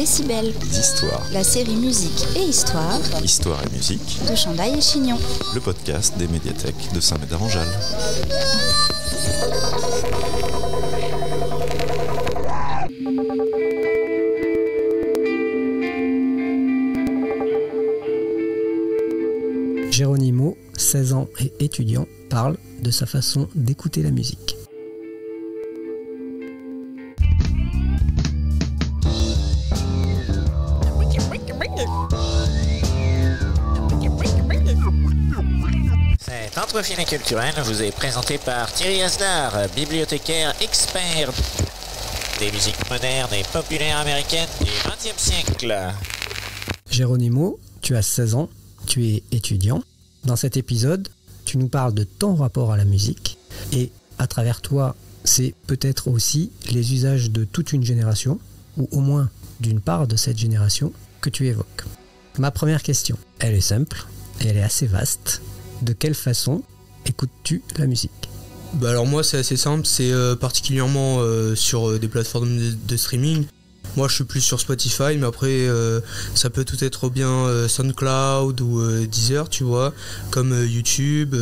Décibel, d'Histoire, la série musique et histoire, Histoire et musique, de Chandail et Chignon, le podcast des médiathèques de Saint-Médard-en-Jalles. Geronimo, 16 ans et étudiant, parle de sa façon d'écouter la musique. Cet entrefilet culturel vous est présenté par Thierry Asdar, bibliothécaire expert des musiques modernes et populaires américaines du XXe siècle. Geronimo, tu as 16 ans, tu es étudiant. Dans cet épisode, tu nous parles de ton rapport à la musique et à travers toi, c'est peut-être aussi les usages de toute une génération, ou au moins d'une part de cette génération, que tu évoques. Ma première question, elle est simple et elle est assez vaste. De quelle façon écoutes-tu la musique ? Alors moi c'est assez simple, c'est particulièrement sur des plateformes de streaming. Moi je suis plus sur Spotify, mais après ça peut tout être bien SoundCloud ou Deezer, tu vois, comme YouTube,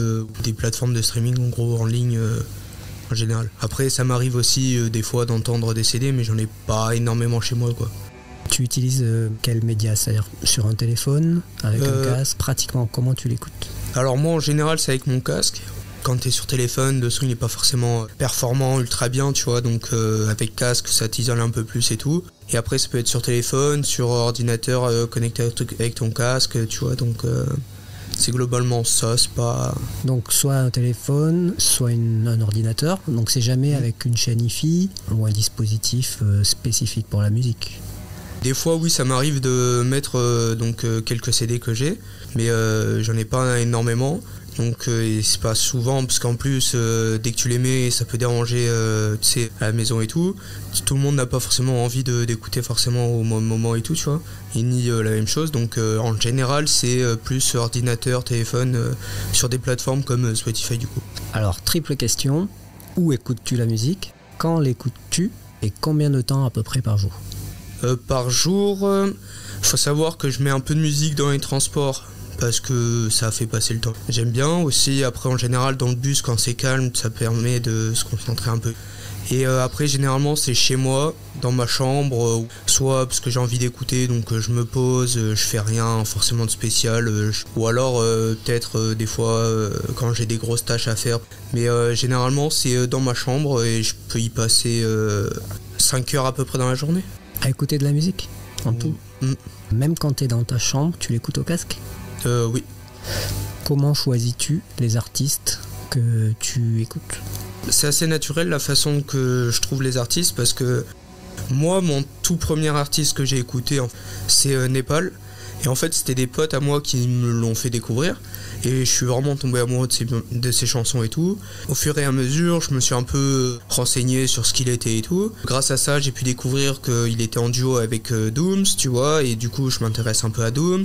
des plateformes de streaming en gros en ligne en général. Après ça m'arrive aussi des fois d'entendre des CD, mais j'en ai pas énormément chez moi quoi. Tu utilises quel média ? C'est-à-dire sur un téléphone, avec un casque, pratiquement comment tu l'écoutes ? Alors moi en général c'est avec mon casque. Quand t'es sur téléphone, le son il est pas forcément performant, ultra bien, tu vois, donc avec casque ça t'isole un peu plus et tout. Et après ça peut être sur téléphone, sur ordinateur connecté avec ton casque, tu vois, donc c'est globalement ça, c'est pas... Donc soit un téléphone, soit un ordinateur, donc c'est jamais avec une chaîne hi-fi ou un dispositif spécifique pour la musique. Des fois oui ça m'arrive de mettre quelques CD que j'ai, mais j'en ai pas énormément. Donc c'est pas souvent parce qu'en plus dès que tu les mets ça peut déranger tu sais à la maison et tout. Tout le monde n'a pas forcément envie d'écouter forcément au même moment et tout, tu vois. Et ni la même chose, donc en général c'est plus ordinateur, téléphone sur des plateformes comme Spotify du coup. Alors triple question, où écoutes-tu la musique ? Quand l'écoutes-tu ? Et combien de temps à peu près par jour ? Par jour, faut savoir que je mets un peu de musique dans les transports parce que ça fait passer le temps. J'aime bien aussi, après en général dans le bus quand c'est calme, ça permet de se concentrer un peu. Et après généralement c'est chez moi, dans ma chambre, soit parce que j'ai envie d'écouter donc je me pose, je fais rien forcément de spécial, ou alors peut-être des fois quand j'ai des grosses tâches à faire. Mais généralement c'est dans ma chambre et je peux y passer 5 heures à peu près dans la journée. À écouter de la musique, en tout. Même quand tu es dans ta chambre, tu l'écoutes au casque ? Oui. Comment choisis-tu les artistes que tu écoutes ? C'est assez naturel la façon que je trouve les artistes parce que moi, mon tout premier artiste que j'ai écouté, c'est Népal. Et en fait, c'était des potes à moi qui me l'ont fait découvrir. Et je suis vraiment tombé amoureux de ses chansons et tout. Au fur et à mesure, je me suis un peu renseigné sur ce qu'il était et tout. Grâce à ça, j'ai pu découvrir qu'il était en duo avec Dooms, tu vois. Et du coup, je m'intéresse un peu à Dooms.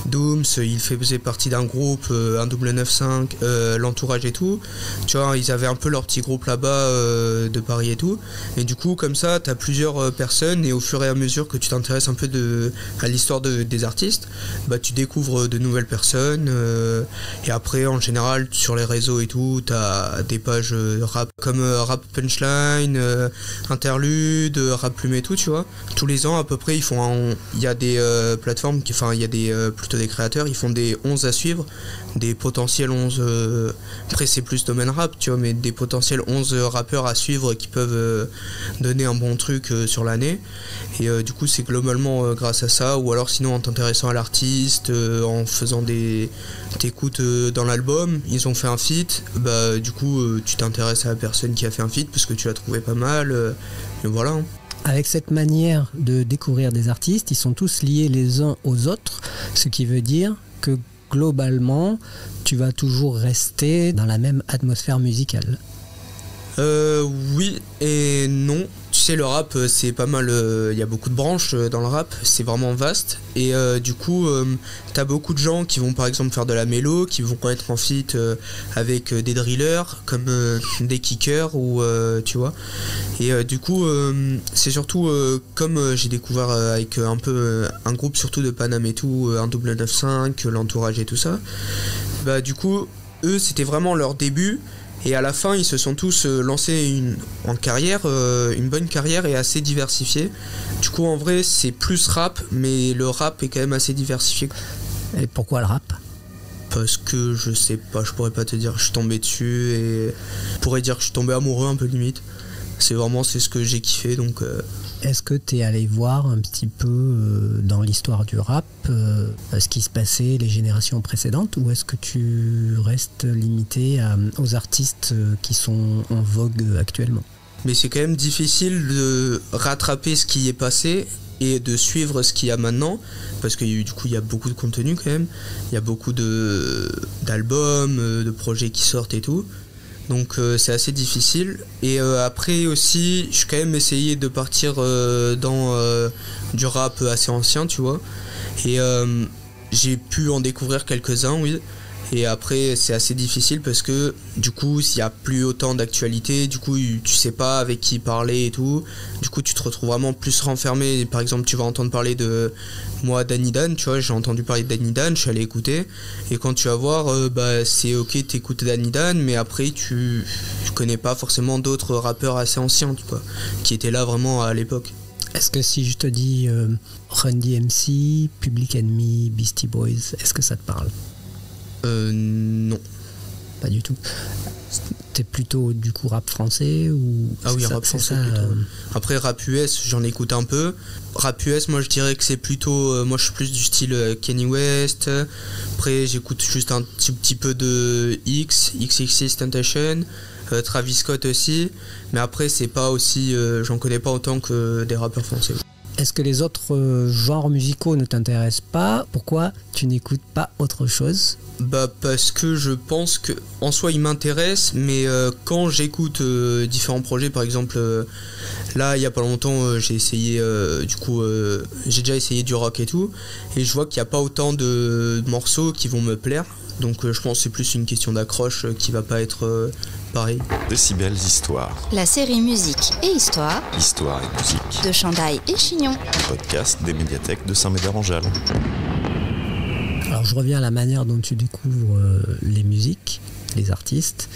Dooms, il faisait partie d'un groupe, un 995, l'entourage et tout. Tu vois, ils avaient un peu leur petit groupe là-bas de Paris et tout. Et du coup, comme ça, t'as plusieurs personnes. Et au fur et à mesure que tu t'intéresses un peu à l'histoire des artistes, bah, tu découvres de nouvelles personnes. Et après en général sur les réseaux et tout t'as des pages rap comme Rap Punchline, Interlude, Rap Plume et tout, tu vois. Tous les ans à peu près il y a des plateformes il y a plutôt des créateurs, ils font des 11 à suivre, des potentiels 11 après c'est plus domaine rap, tu vois, mais des potentiels 11 rappeurs à suivre qui peuvent donner un bon truc sur l'année. Et du coup c'est globalement grâce à ça, ou alors sinon en t'intéressant à l'artiste, en faisant t'écoutes dans l'album, ils ont fait un feat, bah du coup tu t'intéresses à la personne qui a fait un feat parce que tu l'as trouvé pas mal, et voilà. Avec cette manière de découvrir des artistes, ils sont tous liés les uns aux autres, ce qui veut dire que globalement tu vas toujours rester dans la même atmosphère musicale. Oui et non. Tu sais, le rap, c'est pas mal. Il y a beaucoup de branches dans le rap, c'est vraiment vaste. Et du coup, t'as beaucoup de gens qui vont par exemple faire de la mélo, qui vont être en feat avec des drillers, comme des kickers, ou tu vois. Et du coup, c'est surtout comme j'ai découvert avec un peu un groupe surtout de Paname et tout, un double 95, l'entourage et tout ça. Bah, du coup, eux, c'était vraiment leur début. Et à la fin, ils se sont tous lancés en carrière, une bonne carrière et assez diversifiée. Du coup, en vrai, c'est plus rap, mais le rap est quand même assez diversifié. Et pourquoi le rap ? Parce que je sais pas, je pourrais pas te dire. Je suis tombé dessus et je pourrais dire que je suis tombé amoureux un peu limite. C'est ce que j'ai kiffé, donc... Est-ce que tu es allé voir un petit peu dans l'histoire du rap ce qui se passait les générations précédentes, ou est-ce que tu restes limité aux artistes qui sont en vogue actuellement ? Mais c'est quand même difficile de rattraper ce qui est passé et de suivre ce qu'il y a maintenant, parce que du coup il y a beaucoup de contenu quand même, il y a beaucoup d'albums, de projets qui sortent et tout. Donc c'est assez difficile. Et après aussi, je suis quand même essayé de partir dans du rap assez ancien, tu vois. Et j'ai pu en découvrir quelques-uns, oui. Et après, c'est assez difficile parce que du coup, s'il n'y a plus autant d'actualité, du coup, tu sais pas avec qui parler et tout. Du coup, tu te retrouves vraiment plus renfermé. Par exemple, tu vas entendre parler de moi, Danny Dan, tu vois, j'ai entendu parler de Danny Dan, je suis allé écouter. Et quand tu vas voir, c'est ok, t'écoutes Danny Dan, mais après, tu connais pas forcément d'autres rappeurs assez anciens, tu vois, qui étaient là vraiment à l'époque. Est-ce que si je te dis Run DMC, Public Enemy, Beastie Boys, est-ce que ça te parle ? Non. Pas du tout. T'es plutôt du coup rap français ou... Ah oui, rap français plutôt. Après rap US, j'en écoute un peu. Rap US, moi je dirais que c'est plutôt... moi je suis plus du style Kanye West. Après j'écoute juste un petit peu de XXXTentacion, Travis Scott aussi. Mais après c'est pas aussi... j'en connais pas autant que des rappeurs français. Est-ce que les autres genres musicaux ne t'intéressent pas ? Pourquoi tu n'écoutes pas autre chose ? Bah parce que je pense que en soi ils m'intéressent, mais quand j'écoute différents projets, par exemple là il y a pas longtemps j'ai essayé j'ai déjà essayé du rock et tout, et je vois qu'il n'y a pas autant de morceaux qui vont me plaire, donc je pense que c'est plus une question d'accroche qui va pas être pareil. Décibels Histoire. La série Musique et Histoire Histoire et musique. de Chandail et Chignon. Un podcast des médiathèques de Saint-Médard-en-Jalles. Alors je reviens à la manière dont tu découvres les musiques, les artistes.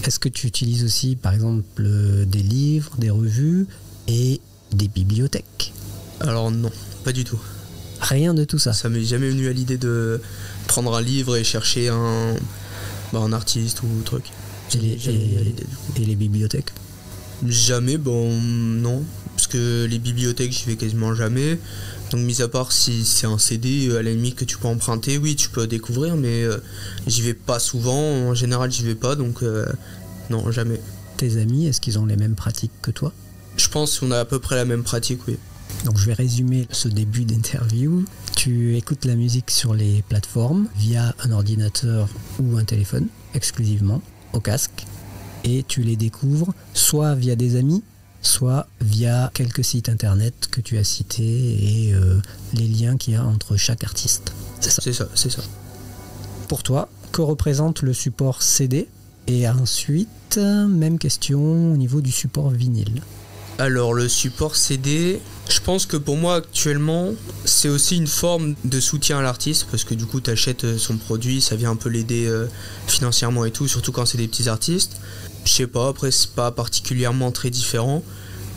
Est-ce que tu utilises aussi par exemple des livres, des revues et des bibliothèques ? Alors non, pas du tout. Rien de tout ça. Ça m'est jamais venu à l'idée de prendre un livre et chercher un artiste ou truc. Et les bibliothèques ? Jamais, non. Parce que les bibliothèques, j'y vais quasiment jamais. Donc, mis à part si c'est un CD, à la limite, que tu peux emprunter, oui, tu peux découvrir, mais j'y vais pas souvent. En général, j'y vais pas, donc non, jamais. Tes amis, est-ce qu'ils ont les mêmes pratiques que toi ? Je pense qu'on a à peu près la même pratique, oui. Donc je vais résumer ce début d'interview. Tu écoutes la musique sur les plateformes via un ordinateur ou un téléphone, exclusivement, au casque, et tu les découvres soit via des amis, soit via quelques sites internet que tu as cités et les liens qu'il y a entre chaque artiste. C'est ça. C'est ça. Pour toi, que représente le support CD ? Et ensuite, même question au niveau du support vinyle. Alors le support CD, je pense que pour moi actuellement, c'est aussi une forme de soutien à l'artiste, parce que du coup tu achètes son produit, ça vient un peu l'aider financièrement et tout, surtout quand c'est des petits artistes. Je sais pas, après c'est pas particulièrement très différent.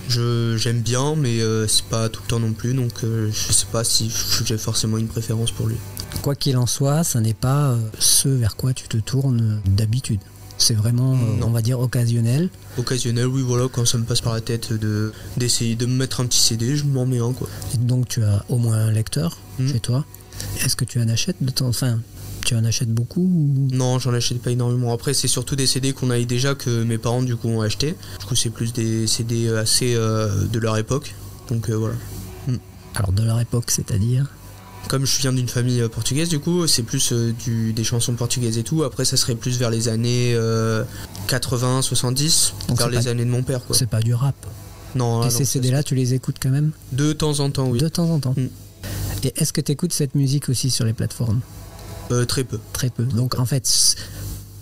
J'aime bien, mais c'est pas tout le temps non plus, donc je sais pas si j'ai forcément une préférence pour lui. Quoi qu'il en soit, ça n'est pas ce vers quoi tu te tournes d'habitude. C'est vraiment, on va dire, occasionnel. Occasionnel, oui, voilà, quand ça me passe par la tête d'essayer de me mettre un petit CD, je m'en mets un, quoi. Et donc tu as au moins un lecteur chez toi. Est-ce que tu en achètes de temps ? Enfin, tu en achètes beaucoup ou... Non, j'en achète pas énormément. Après, c'est surtout des CD qu'on avait déjà, que mes parents, du coup, ont acheté. Du coup, c'est plus des CD assez de leur époque. Donc, voilà. Alors, de leur époque, c'est-à-dire ? Comme je viens d'une famille portugaise, du coup, c'est plus des chansons portugaises et tout. Après, ça serait plus vers les années 80, 70, donc vers les années de mon père, quoi. C'est pas du rap ? Non. Et ces CD-là, tu les écoutes quand même? De temps en temps, oui. De temps en temps. Mm. Et est-ce que tu écoutes cette musique aussi sur les plateformes? Très peu. Très peu. Donc en fait,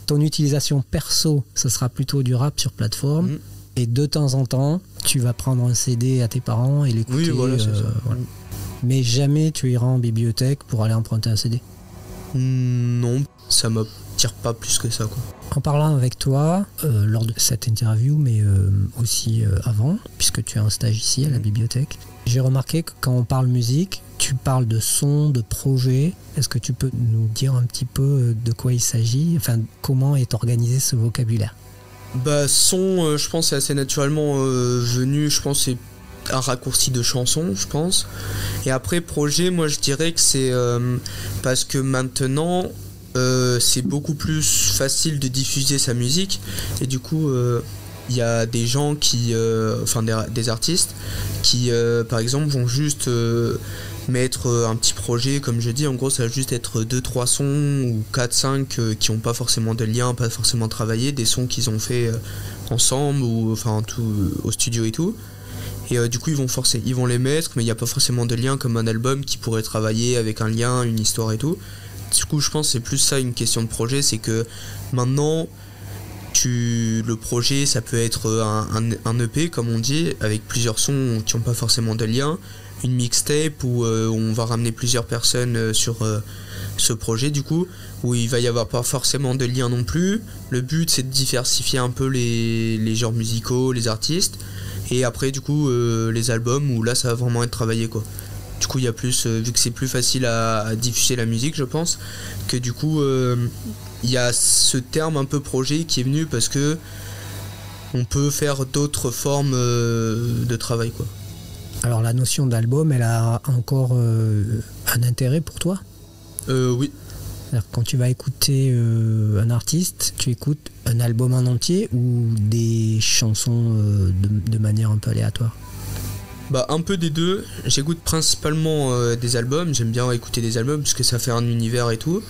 ton utilisation perso, ce sera plutôt du rap sur plateforme. Mm. Et de temps en temps, tu vas prendre un CD à tes parents et l'écouter. Oui, voilà, c'est ça. Voilà. Mais jamais tu iras en bibliothèque pour aller emprunter un CD. Non, ça m'attire pas plus que ça, quoi. En parlant avec toi, lors de cette interview, mais aussi avant, puisque tu as un stage ici à la bibliothèque, j'ai remarqué que quand on parle musique, tu parles de son, de projet. Est-ce que tu peux nous dire un petit peu de quoi il s'agit? Enfin, comment est organisé ce vocabulaire? Son, je pense, c'est assez naturellement venu, je pense, c'est un raccourci de chanson, je pense. Et après, projet, moi, je dirais que c'est parce que maintenant, c'est beaucoup plus facile de diffuser sa musique. Et du coup, il y a des gens qui, des artistes qui, par exemple, vont juste mettre un petit projet, comme je dis, en gros, ça va juste être 2-3 sons ou 4-5 qui n'ont pas forcément de lien, pas forcément travaillé, des sons qu'ils ont fait ensemble ou tout au studio et tout. Et du coup, ils vont les mettre, mais il n'y a pas forcément de lien comme un album qui pourrait travailler avec un lien, une histoire et tout. Du coup, je pense que c'est plus ça une question de projet, c'est que maintenant, le projet, ça peut être un EP, comme on dit, avec plusieurs sons qui n'ont pas forcément de lien, une mixtape où on va ramener plusieurs personnes sur ce projet, du coup, où il va y avoir pas forcément de lien non plus. Le but, c'est de diversifier un peu les genres musicaux, les artistes, et après, du coup, les albums où là, ça va vraiment être travaillé, quoi. Du coup, il y a plus, vu que c'est plus facile à diffuser la musique, je pense, que du coup, il y a ce terme un peu projet qui est venu parce que on peut faire d'autres formes de travail, quoi. Alors la notion d'album, elle a encore un intérêt pour toi? Oui. C'est-à-dire, quand tu vas écouter un artiste, tu écoutes un album en entier ou des chansons de manière un peu aléatoire? Un peu des deux. J'écoute principalement des albums. J'aime bien écouter des albums parce que ça fait un univers et tout.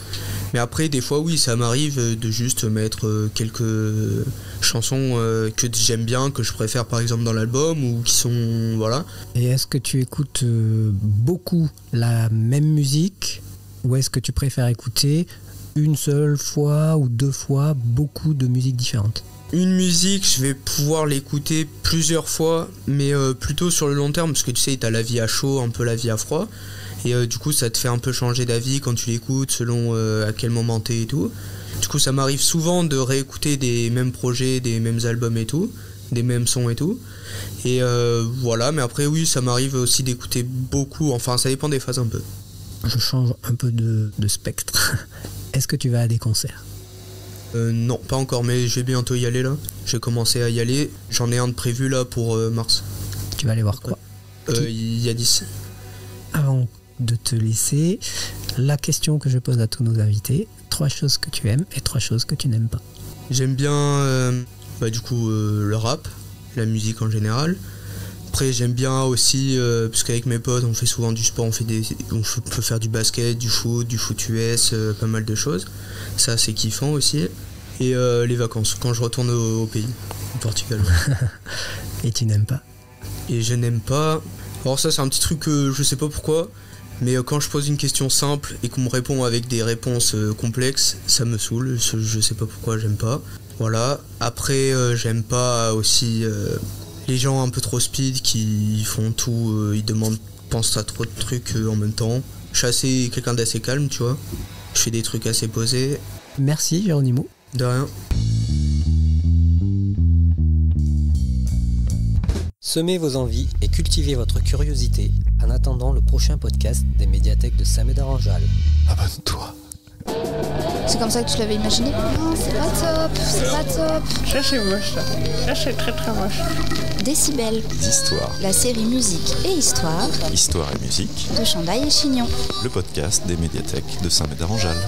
Mais après, des fois, oui, ça m'arrive de juste mettre quelques chansons que j'aime bien, que je préfère par exemple dans l'album ou qui sont... Voilà. Et est-ce que tu écoutes beaucoup la même musique ou est-ce que tu préfères écouter une seule fois ou 2 fois beaucoup de musiques différentes? Une musique, je vais pouvoir l'écouter plusieurs fois, mais plutôt sur le long terme, parce que tu sais, t'as la vie à chaud, un peu la vie à froid, et du coup, ça te fait un peu changer d'avis quand tu l'écoutes, selon à quel moment t'es et tout. Du coup, ça m'arrive souvent de réécouter des mêmes projets, des mêmes albums et tout, des mêmes sons et tout. Et voilà, mais après, oui, ça m'arrive aussi d'écouter beaucoup, enfin, ça dépend des phases un peu. Je change un peu de spectre. Est-ce que tu vas à des concerts? Non, pas encore, mais je vais bientôt y aller là. J'ai commencé à y aller. J'en ai un de prévu là pour mars. Tu vas aller voir quoi? Yadis. Avant de te laisser, la question que je pose à tous nos invités, 3 choses que tu aimes et 3 choses que tu n'aimes pas. J'aime bien le rap, la musique en général. Après j'aime bien aussi, parce qu'avec mes potes on fait souvent du sport, on peut faire du basket, du foot US, pas mal de choses. Ça c'est kiffant aussi. Et les vacances, quand je retourne au pays, au Portugal. Et tu n'aimes pas? Et je n'aime pas... Alors ça c'est un petit truc que je sais pas pourquoi, mais quand je pose une question simple et qu'on me répond avec des réponses complexes, ça me saoule, je sais pas pourquoi j'aime pas. Voilà. Après j'aime pas aussi les gens un peu trop speed qui font tout, ils pensent à trop de trucs en même temps. Je suis quelqu'un d'assez calme, tu vois. Je fais des trucs assez posés. Merci Geronimo. De rien. Semez vos envies et cultivez votre curiosité en attendant le prochain podcast des médiathèques de Saint-Médard-en-Jalles. Abonne-toi. C'est comme ça que tu l'avais imaginé? Non, c'est pas top, c'est pas top. Ça c'est moche, ça c'est très très moche. Décibel, Histoires. la série musique et histoire Histoire et musique. de Chandaille et Chignon. Le podcast des médiathèques de Saint-Médard-en-Jalles.